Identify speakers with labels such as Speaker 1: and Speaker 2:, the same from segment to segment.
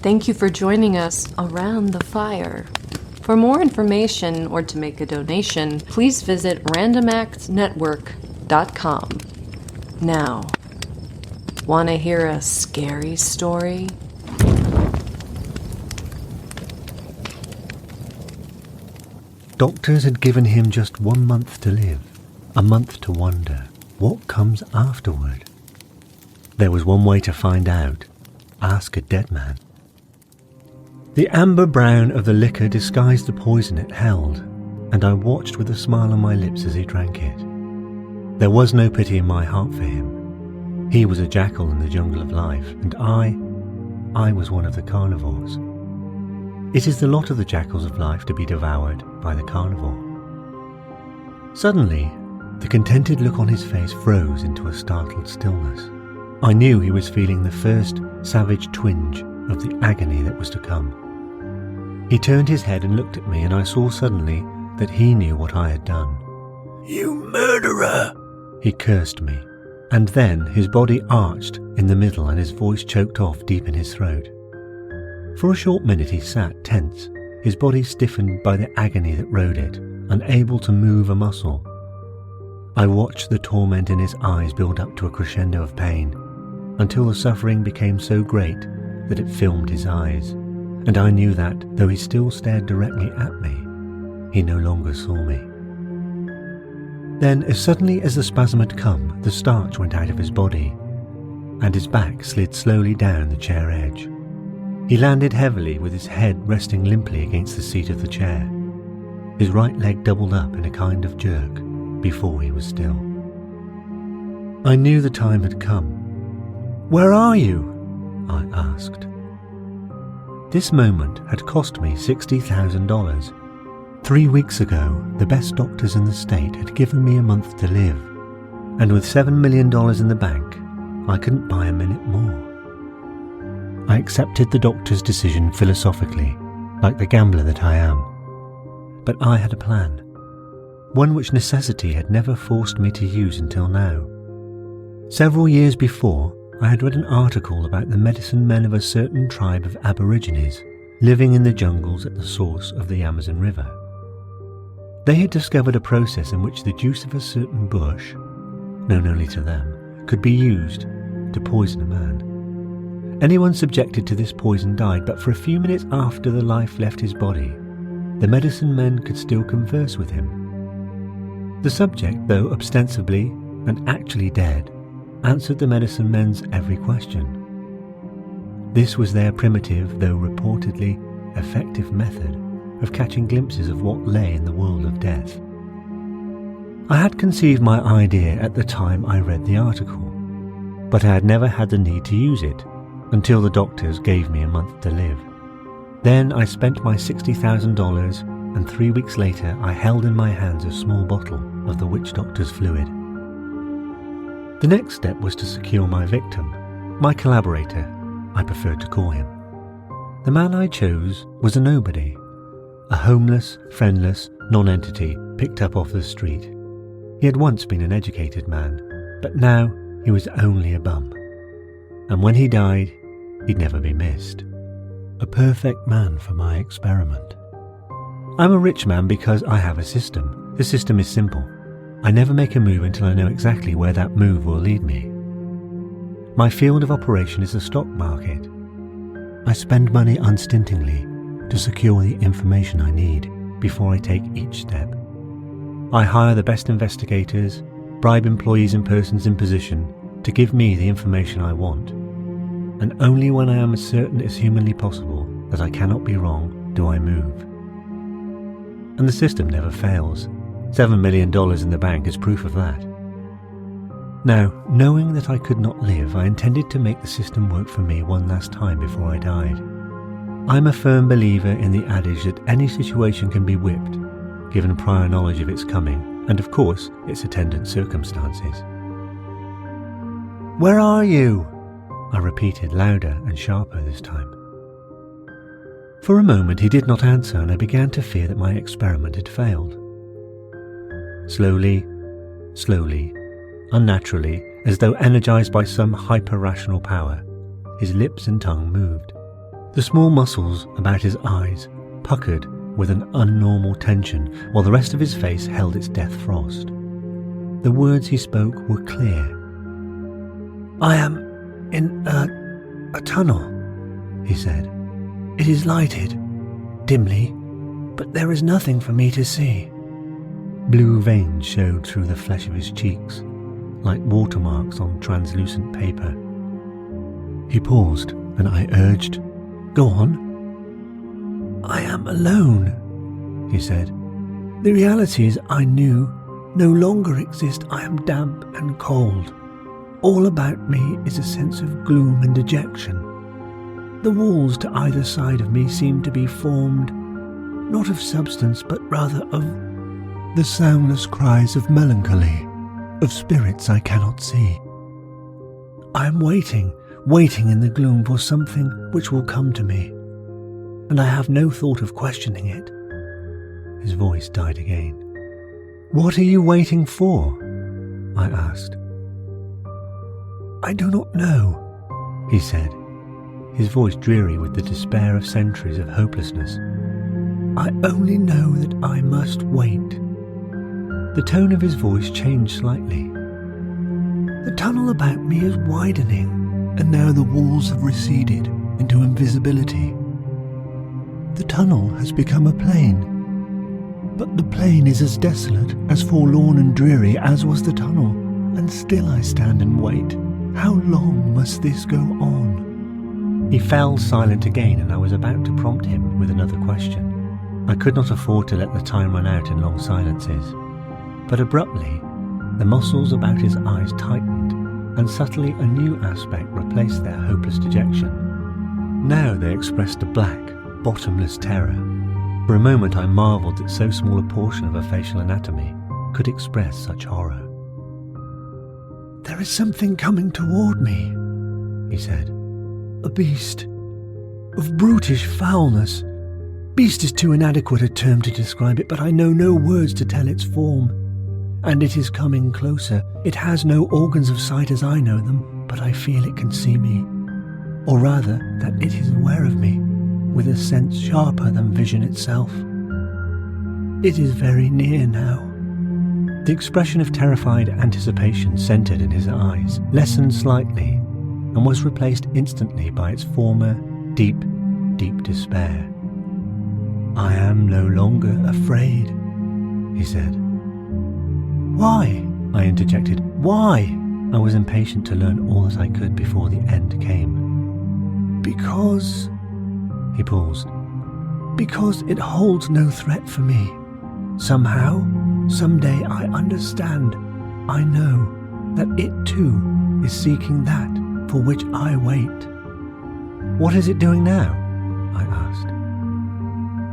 Speaker 1: Thank you for joining us around the fire. For more information or to make a donation, please visit randomactsnetwork.com. Now, want to hear a scary story?
Speaker 2: Doctors had given him just 1 month to live, a month to wonder what comes afterward. There was one way to find out. Ask a dead man. The amber brown of the liquor disguised the poison it held, and I watched with a smile on my lips as he drank it. There was no pity in my heart for him. He was a jackal in the jungle of life, and I was one of the carnivores. It is the lot of the jackals of life to be devoured by the carnivore. Suddenly, the contented look on his face froze into a startled stillness. I knew he was feeling the first savage twinge of the agony that was to come. He turned his head and looked at me, and I saw suddenly that he knew what I had done. "You murderer!" he cursed me, and then his body arched in the middle and his voice choked off deep in his throat. For a short minute he sat tense, his body stiffened by the agony that rode it, unable to move a muscle. I watched the torment in his eyes build up to a crescendo of pain, until the suffering became so great that it filmed his eyes, and I knew that, though he still stared directly at me, he no longer saw me. Then, as suddenly as the spasm had come, the starch went out of his body, and his back slid slowly down the chair edge. He landed heavily with his head resting limply against the seat of the chair. His right leg doubled up in a kind of jerk before he was still. I knew the time had come. "Where are you?" I asked. This moment had cost me $60,000. 3 weeks ago, the best doctors in the state had given me a month to live, and with $7 million in the bank, I couldn't buy a minute more. I accepted the doctor's decision philosophically, like the gambler that I am. But I had a plan, one which necessity had never forced me to use until now. Several years before, I had read an article about the medicine men of a certain tribe of Aborigines living in the jungles at the source of the Amazon River. They had discovered a process in which the juice of a certain bush, known only to them, could be used to poison a man. Anyone subjected to this poison died, but for a few minutes after the life left his body, the medicine men could still converse with him. The subject, though ostensibly and actually dead, answered the medicine men's every question. This was their primitive, though reportedly effective method of catching glimpses of what lay in the world of death. I had conceived my idea at the time I read the article, but I had never had the need to use it until the doctors gave me a month to live. Then I spent my $60,000, and 3 weeks later I held in my hands a small bottle of the witch doctor's fluid. The next step was to secure my victim, my collaborator, I preferred to call him. The man I chose was a nobody, a homeless, friendless non-entity picked up off the street. He had once been an educated man, but now he was only a bum. And when he died, he'd never be missed. A perfect man for my experiment. I'm a rich man because I have a system. The system is simple. I never make a move until I know exactly where that move will lead me. My field of operation is the stock market. I spend money unstintingly to secure the information I need before I take each step. I hire the best investigators, bribe employees and persons in position to give me the information I want, and only when I am as certain as humanly possible that I cannot be wrong do I move. And the system never fails. $7 million in the bank is proof of that. Now, knowing that I could not live, I intended to make the system work for me one last time before I died. I'm a firm believer in the adage that any situation can be whipped, given prior knowledge of its coming, and of course, its attendant circumstances. "Where are you?" I repeated, louder and sharper this time. For a moment he did not answer, and I began to fear that my experiment had failed. Slowly, unnaturally, as though energized by some hyper-rational power, his lips and tongue moved. The small muscles about his eyes puckered with an unnormal tension while the rest of his face held its death frost. The words he spoke were clear. "I am in a tunnel," he said. "It is lighted, dimly, but there is nothing for me to see." Blue veins showed through the flesh of his cheeks, like watermarks on translucent paper. He paused, and I urged, "Go on." "I am alone," he said. "The realities I knew no longer exist. I am damp and cold. All about me is a sense of gloom and dejection. The walls to either side of me seem to be formed, not of substance, but rather of the soundless cries of melancholy, of spirits I cannot see. I am waiting in the gloom for something which will come to me, and I have no thought of questioning it." His voice died again. "What are you waiting for?" I asked. "I do not know," he said, his voice dreary with the despair of centuries of hopelessness. "I only know that I must wait." The tone of his voice changed slightly. "The tunnel about me is widening, and now the walls have receded into invisibility. The tunnel has become a plain, but the plain is as desolate, as forlorn and dreary as was the tunnel, and still I stand and wait. How long must this go on?" He fell silent again, and I was about to prompt him with another question. I could not afford to let the time run out in long silences. But abruptly, the muscles about his eyes tightened, and subtly a new aspect replaced their hopeless dejection. Now they expressed a black, bottomless terror. For a moment I marvelled that so small a portion of a facial anatomy could express such horror. "There is something coming toward me," he said. "A beast, of brutish foulness. Beast is too inadequate a term to describe it, but I know no words to tell its form. And it is coming closer. It has no organs of sight as I know them, but I feel it can see me. Or rather, that it is aware of me, with a sense sharper than vision itself. It is very near now." The expression of terrified anticipation centred in his eyes, lessened slightly, and was replaced instantly by its former deep, deep despair. "I am no longer afraid," he said. "Why?" I interjected. "Why?" I was impatient to learn all that I could before the end came. "Because," he paused, "because it holds no threat for me. Somehow, someday I understand, I know, that it too is seeking that for which I wait." "What is it doing now?" I asked.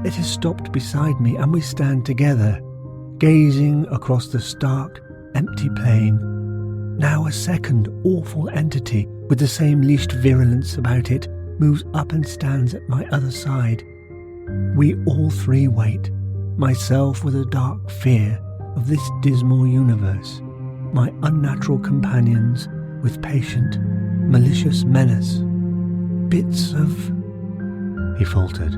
Speaker 2: "It has stopped beside me, and we stand together, gazing across the stark, empty plain. Now a second awful entity with the same leashed virulence about it moves up and stands at my other side. We all three wait, myself with a dark fear of this dismal universe, my unnatural companions with patient, malicious menace. Bits of," he faltered,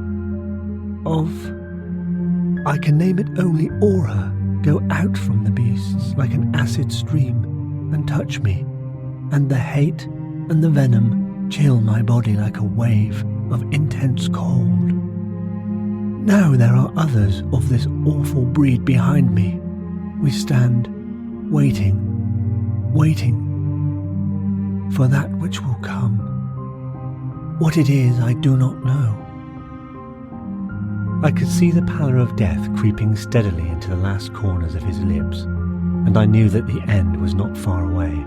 Speaker 2: "I can name it only, aura, go out from the beasts like an acid stream and touch me, and the hate and the venom chill my body like a wave of intense cold. Now there are others of this awful breed behind me. We stand, waiting for that which will come. What it is I do not know." I could see the pallor of death creeping steadily into the last corners of his lips, and I knew that the end was not far away.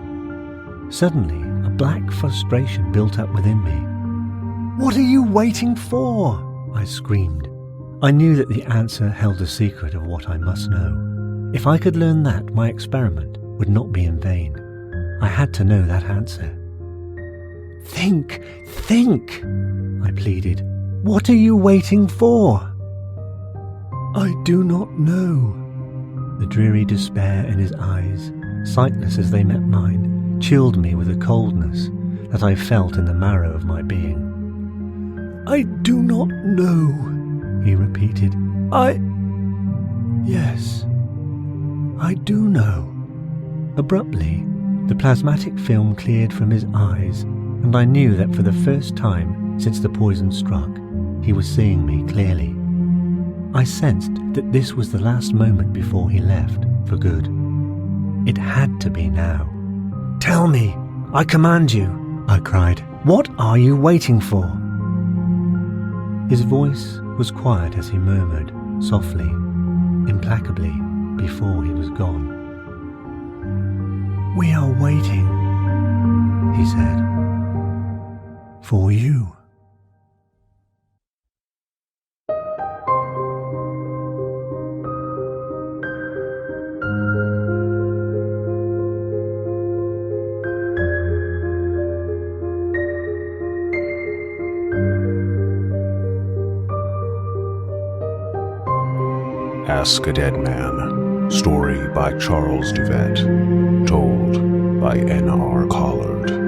Speaker 2: Suddenly, a black frustration built up within me. "What are you waiting for?" I screamed. I knew that the answer held a secret of what I must know. If I could learn that, my experiment would not be in vain. I had to know that answer. Think! I pleaded. "What are you waiting for?" "I do not know." The dreary despair in his eyes, sightless as they met mine, chilled me with a coldness that I felt in the marrow of my being. I do not know, he repeated. Yes, I do know. Abruptly, the plasmatic film cleared from his eyes, and I knew that for the first time since the poison struck, he was seeing me clearly. I sensed that this was the last moment before he left, for good. It had to be now. Tell me, I command you, I cried. What are you waiting for? His voice was quiet as he murmured, softly, implacably, before he was gone. We are waiting, he said, for you.
Speaker 3: Ask a Dead Man, story by Charles Duvet, told by N.R. Collard.